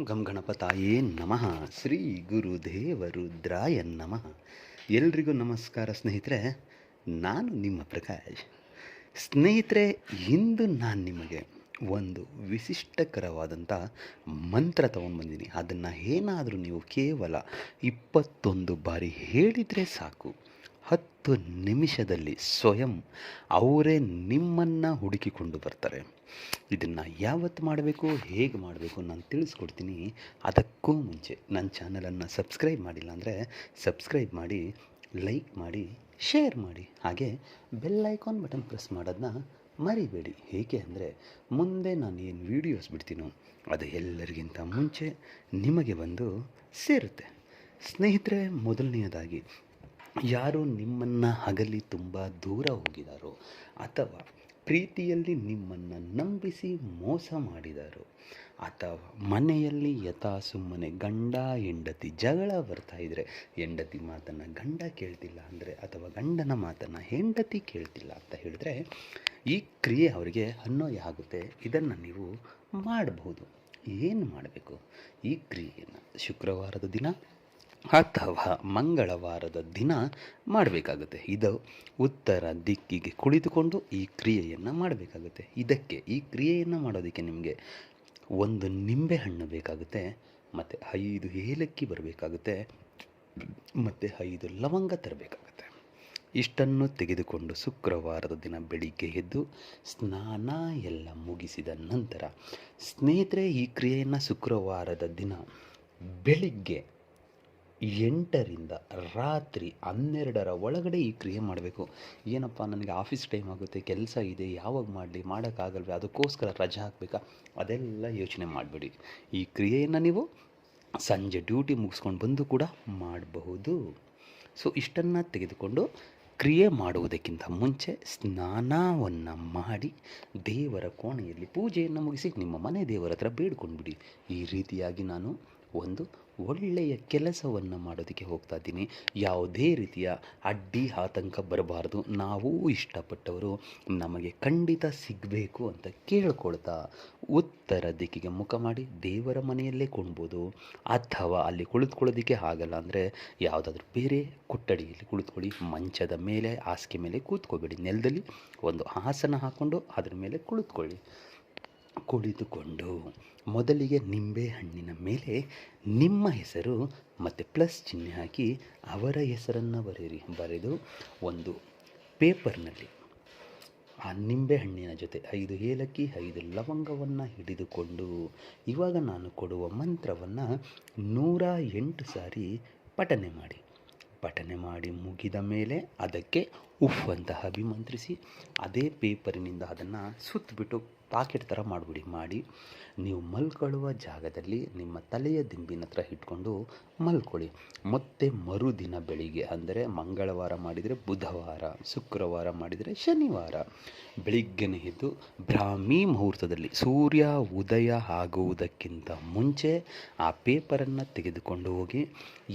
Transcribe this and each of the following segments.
ಗಂ ಗಣಪತಾಯೇ ನಮಃ. ಶ್ರೀ ಗುರುದೇವ ರುದ್ರಾಯ ನಮಃ. ಎಲ್ರಿಗೂ ನಮಸ್ಕಾರ ಸ್ನೇಹಿತರೆ. ನಾನು ನಿಮ್ಮ ಪ್ರಕಾಶ್. ಸ್ನೇಹಿತರೆ, ಇಂದು ನಾನು ನಿಮಗೆ ಒಂದು ವಿಶಿಷ್ಟಕರವಾದಂಥ ಮಂತ್ರ ತೊಗೊಂಡು ಬಂದೀನಿ. ಅದನ್ನು ಏನಾದರೂ ನೀವು ಕೇವಲ 21 ಬಾರಿ ಹೇಳಿದರೆ ಸಾಕು, 10 ನಿಮಿಷದಲ್ಲಿ ಸ್ವಯಂ ಅವರೇ ನಿಮ್ಮನ್ನು ಹುಡುಕಿಕೊಂಡು ಬರ್ತಾರೆ. ಇದನ್ನು ಯಾವತ್ತು ಮಾಡಬೇಕು, ಹೇಗೆ ಮಾಡಬೇಕು ನಾನು ತಿಳಿಸ್ಕೊಡ್ತೀನಿ. ಅದಕ್ಕೂ ಮುಂಚೆ ನನ್ನ ಚಾನಲನ್ನು ಸಬ್ಸ್ಕ್ರೈಬ್ ಮಾಡಿಲ್ಲ ಅಂದರೆ ಸಬ್ಸ್ಕ್ರೈಬ್ ಮಾಡಿ, ಲೈಕ್ ಮಾಡಿ, ಶೇರ್ ಮಾಡಿ, ಹಾಗೆ ಬೆಲ್ ಐಕಾನ್ ಬಟನ್ ಪ್ರೆಸ್ ಮಾಡೋದನ್ನ ಮರಿಬೇಡಿ. ಏಕೆ ಅಂದರೆ ಮುಂದೆ ನಾನು ಏನು ವೀಡಿಯೋಸ್ ಬಿಡ್ತೀನೋ ಅದು ಎಲ್ಲರಿಗಿಂತ ಮುಂಚೆ ನಿಮಗೆ ಬಂದು ಸೇರುತ್ತೆ. ಸ್ನೇಹಿತರೆ, ಮೊದಲನೆಯದಾಗಿ ಯಾರು ನಿಮ್ಮನ್ನು ಅಗಲಿ ತುಂಬ ದೂರ ಹೋಗಿದ್ದಾರೋ ಅಥವಾ ಪ್ರೀತಿಯಲ್ಲಿ ನಿಮ್ಮನ್ನು ನಂಬಿಸಿ ಮೋಸ ಮಾಡಿದರು, ಅಥವಾ ಮನೆಯಲ್ಲಿ ಸುಮ್ಮನೆ ಗಂಡ ಹೆಂಡತಿ ಜಗಳ ಬರ್ತಾಯಿದ್ರೆ ಹೆಂಡತಿ ಮಾತನ್ನು ಗಂಡ ಕೇಳ್ತಿಲ್ಲ ಅಂದರೆ, ಅಥವಾ ಗಂಡನ ಮಾತನ್ನು ಹೆಂಡತಿ ಕೇಳ್ತಿಲ್ಲ ಅಂತ ಹೇಳಿದ್ರೆ ಈ ಕ್ರಿಯೆ ಅವರಿಗೆ ಅನ್ವಯ ಆಗುತ್ತೆ. ಇದನ್ನು ನೀವು ಮಾಡಬಹುದು. ಏನು ಮಾಡಬೇಕು? ಈ ಕ್ರಿಯೆಯನ್ನು ಶುಕ್ರವಾರದ ದಿನ ಅಥವಾ ಮಂಗಳವಾರದ ದಿನ ಮಾಡಬೇಕಾಗುತ್ತೆ. ಇದು ಉತ್ತರ ದಿಕ್ಕಿಗೆ ಕುಳಿತುಕೊಂಡು ಈ ಕ್ರಿಯೆಯನ್ನು ಮಾಡಬೇಕಾಗುತ್ತೆ. ಈ ಕ್ರಿಯೆಯನ್ನು ಮಾಡೋದಕ್ಕೆ ನಿಮಗೆ 1 ನಿಂಬೆಹಣ್ಣು ಬೇಕಾಗುತ್ತೆ, ಮತ್ತು 5 ಏಲಕ್ಕಿ ಬರಬೇಕಾಗುತ್ತೆ, ಮತ್ತು 5 ಲವಂಗ ತರಬೇಕಾಗುತ್ತೆ. ಇಷ್ಟನ್ನು ತೆಗೆದುಕೊಂಡು ಶುಕ್ರವಾರದ ದಿನ ಬೆಳಿಗ್ಗೆ ಎದ್ದು ಸ್ನಾನ ಎಲ್ಲ ಮುಗಿಸಿದ ನಂತರ, ಸ್ನೇಹಿತರೆ, ಈ ಕ್ರಿಯೆಯನ್ನು ಶುಕ್ರವಾರದ ದಿನ ಬೆಳಿಗ್ಗೆ 8ರಿಂದ ರಾತ್ರಿ 12ರ ಒಳಗಡೆ ಈ ಕ್ರಿಯೆ ಮಾಡಬೇಕು. ಏನಪ್ಪ, ನನಗೆ ಆಫೀಸ್ ಟೈಮ್ ಆಗುತ್ತೆ, ಕೆಲಸ ಇದೆ, ಯಾವಾಗ ಮಾಡಲಿ, ಮಾಡೋಕ್ಕಾಗಲ್ವೇ, ಅದಕ್ಕೋಸ್ಕರ ರಜೆ ಹಾಕಬೇಕಾ, ಅದೆಲ್ಲ ಯೋಚನೆ ಮಾಡಬೇಡಿ. ಈ ಕ್ರಿಯೆಯನ್ನು ನೀವು ಸಂಜೆ ಡ್ಯೂಟಿ ಮುಗಿಸ್ಕೊಂಡು ಬಂದು ಕೂಡ ಮಾಡಬಹುದು. ಸೊ ಇಷ್ಟನ್ನು ತೆಗೆದುಕೊಂಡು ಕ್ರಿಯೆ ಮಾಡುವುದಕ್ಕಿಂತ ಮುಂಚೆ ಸ್ನಾನವನ್ನು ಮಾಡಿ ದೇವರ ಕೋಣೆಯಲ್ಲಿ ಪೂಜೆಯನ್ನು ಮುಗಿಸಿ ನಿಮ್ಮ ಮನೆ ದೇವರ ಹತ್ರ ಬೇಡ್ಕೊಂಡ್ಬಿಡಿ. ಈ ರೀತಿಯಾಗಿ ನಾನು ಒಂದು ಒಳ್ಳೆಯ ಕೆಲಸವನ್ನು ಮಾಡೋದಕ್ಕೆ ಹೋಗ್ತಾ ಇದ್ದೀನಿ. ಯಾವುದೇ ರೀತಿಯ ಅಡ್ಡಿ ಆತಂಕ ಬರಬಾರ್ದು, ನಾವು ಇಷ್ಟಪಟ್ಟವರು ನಮಗೆ ಖಂಡಿತ ಸಿಗಬೇಕು ಅಂತ ಕೇಳ್ಕೊಳ್ತಾ ಉತ್ತರ ದಿಕ್ಕಿಗೆ ಮುಖ ಮಾಡಿ ದೇವರ ಮನೆಯಲ್ಲೇ ಕೊಂಡ್ಬೋದು, ಅಥವಾ ಅಲ್ಲಿ ಕುಳಿತುಕೊಳ್ಳೋದಕ್ಕೆ ಆಗಲ್ಲ ಅಂದರೆ ಯಾವುದಾದ್ರೂ ಬೇರೆ ಕೊಠಡಿಯಲ್ಲಿ ಕುಳಿತುಕೊಳ್ಳಿ. ಮಂಚದ ಮೇಲೆ, ಹಾಸಿಗೆ ಮೇಲೆ ಕೂತ್ಕೋಬೇಡಿ, ನೆಲದಲ್ಲಿ ಒಂದು ಆಸನ ಹಾಕ್ಕೊಂಡು ಅದರ ಮೇಲೆ ಕುಳಿತುಕೊಂಡು ಮೊದಲಿಗೆ ನಿಂಬೆ ಹಣ್ಣಿನ ಮೇಲೆ ನಿಮ್ಮ ಹೆಸರು ಮತ್ತು ಪ್ಲಸ್ ಚಿಹ್ನೆ ಹಾಕಿ ಅವರ ಹೆಸರನ್ನು ಬರೆದು ಒಂದು ಪೇಪರ್ನಲ್ಲಿ ಆ ನಿಂಬೆ ಹಣ್ಣಿನ ಜೊತೆ 5 ಏಲಕ್ಕಿ 5 ಲವಂಗವನ್ನು ಹಿಡಿದುಕೊಂಡು ಇವಾಗ ನಾನು ಕೊಡುವ ಮಂತ್ರವನ್ನು 108 ಸಾರಿ ಪಠನೆ ಮಾಡಿ ಮುಗಿದ ಮೇಲೆ ಅದಕ್ಕೆ ಉಫ್ ಅಂತ ಅಭಿಮಂತ್ರಿಸಿ ಅದೇ ಪೇಪರಿನಿಂದ ಅದನ್ನು ಸುತ್ತಬಿಟ್ಟು ಪಾಕೆಟ್ ಥರ ಮಾಡಿ ನೀವು ಮಲ್ಕೊಳ್ಳುವ ಜಾಗದಲ್ಲಿ ನಿಮ್ಮ ತಲೆಯ ದಿಂಬಿನ ಹತ್ರ ಇಟ್ಕೊಂಡು ಮಲ್ಕೊಳ್ಳಿ. ಮತ್ತೆ ಮರುದಿನ ಬೆಳಿಗ್ಗೆ, ಅಂದರೆ ಮಂಗಳವಾರ ಮಾಡಿದರೆ ಬುಧವಾರ, ಶುಕ್ರವಾರ ಮಾಡಿದರೆ ಶನಿವಾರ, ಬೆಳಿಗ್ಗೆನೇ ಎದ್ದು ಬ್ರಾಹ್ಮಿ ಮುಹೂರ್ತದಲ್ಲಿ ಸೂರ್ಯ ಉದಯ ಆಗುವುದಕ್ಕಿಂತ ಮುಂಚೆ ಆ ಪೇಪರನ್ನು ತೆಗೆದುಕೊಂಡು ಹೋಗಿ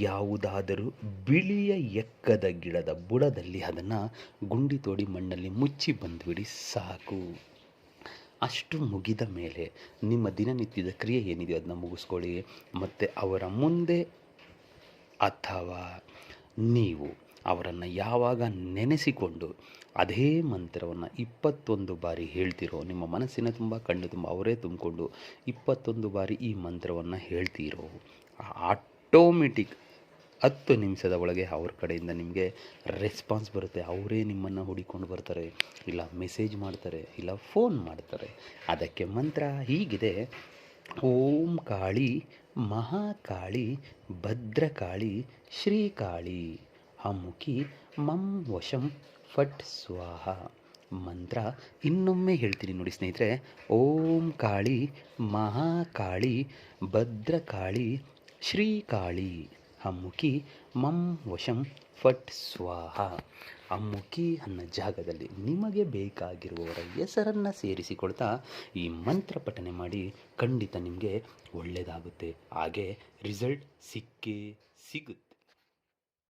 ಯಾವುದಾದರೂ ಬಿಳಿಯ ಎಕ್ಕದ ಗಿಡದ ಬುಡದಲ್ಲಿ ಅದನ್ನು ಗುಂಡಿ ತೋಡಿ ಮಣ್ಣಲ್ಲಿ ಮುಚ್ಚಿ ಬಂದುಬಿಡಿ, ಸಾಕು. ಅಷ್ಟು ಮುಗಿದ ಮೇಲೆ ನಿಮ್ಮ ದಿನನಿತ್ಯದ ಕ್ರಿಯೆ ಏನಿದೆಯೋ ಅದನ್ನ ಮುಗಿಸ್ಕೊಳ್ಳಿ. ಮತ್ತು ಅವರ ಮುಂದೆ ಅಥವಾ ನೀವು ಅವರನ್ನು ಯಾವಾಗ ನೆನೆಸಿಕೊಂಡು ಅದೇ ಮಂತ್ರವನ್ನು 21 ಬಾರಿ ಹೇಳ್ತಿರೋ, ನಿಮ್ಮ ಮನಸ್ಸಿನ ತುಂಬ ಕಣ್ಣು ತುಂಬ ಅವರೇ ತುಂಬಿಕೊಂಡು 21 ಬಾರಿ ಈ ಮಂತ್ರವನ್ನು ಹೇಳ್ತೀರೋ, ಆಟೋಮೆಟಿಕ್ 10 ನಿಮಿಷದ ಒಳಗೆ ಅವ್ರ ಕಡೆಯಿಂದ ನಿಮಗೆ ರೆಸ್ಪಾನ್ಸ್ ಬರುತ್ತೆ. ಅವರೇ ನಿಮ್ಮನ್ನು ಹುಡುಕೊಂಡು ಬರ್ತಾರೆ, ಇಲ್ಲ ಮೆಸೇಜ್ ಮಾಡ್ತಾರೆ, ಇಲ್ಲ ಫೋನ್ ಮಾಡ್ತಾರೆ. ಅದಕ್ಕೆ ಮಂತ್ರ ಹೀಗಿದೆ: ಓಂ ಕಾಳಿ ಮಹಾಕಾಳಿ ಭದ್ರಕಾಳಿ ಶ್ರೀಕಾಳಿ ಅಮುಖಿ ಮಂ ವಶಂ ಫಟ್ ಸ್ವಾಹ. ಮಂತ್ರ ಇನ್ನೊಮ್ಮೆ ಹೇಳ್ತೀನಿ ನೋಡಿ ಸ್ನೇಹಿತರೆ. ಓಂ ಕಾಳಿ ಮಹಾಕಾಳಿ ಭದ್ರಕಾಳಿ ಶ್ರೀಕಾಳಿ ಅಮ್ಮುಖಿ ಮಂ ವಶಂ ಫಟ್ ಸ್ವಾಹ. ಅಮ್ಮುಖಿ ಅನ್ನೋ ಜಾಗದಲ್ಲಿ ನಿಮಗೆ ಬೇಕಾಗಿರುವವರ ಹೆಸರನ್ನು ಸೇರಿಸಿಕೊಳ್ತಾ ಈ ಮಂತ್ರ ಪಠನೆ ಮಾಡಿ, ಖಂಡಿತ ನಿಮಗೆ ಒಳ್ಳೆಯದಾಗುತ್ತೆ. ಹಾಗೆ ರಿಸಲ್ಟ್ ಸಿಕ್ಕೇ ಸಿಗುತ್ತೆ.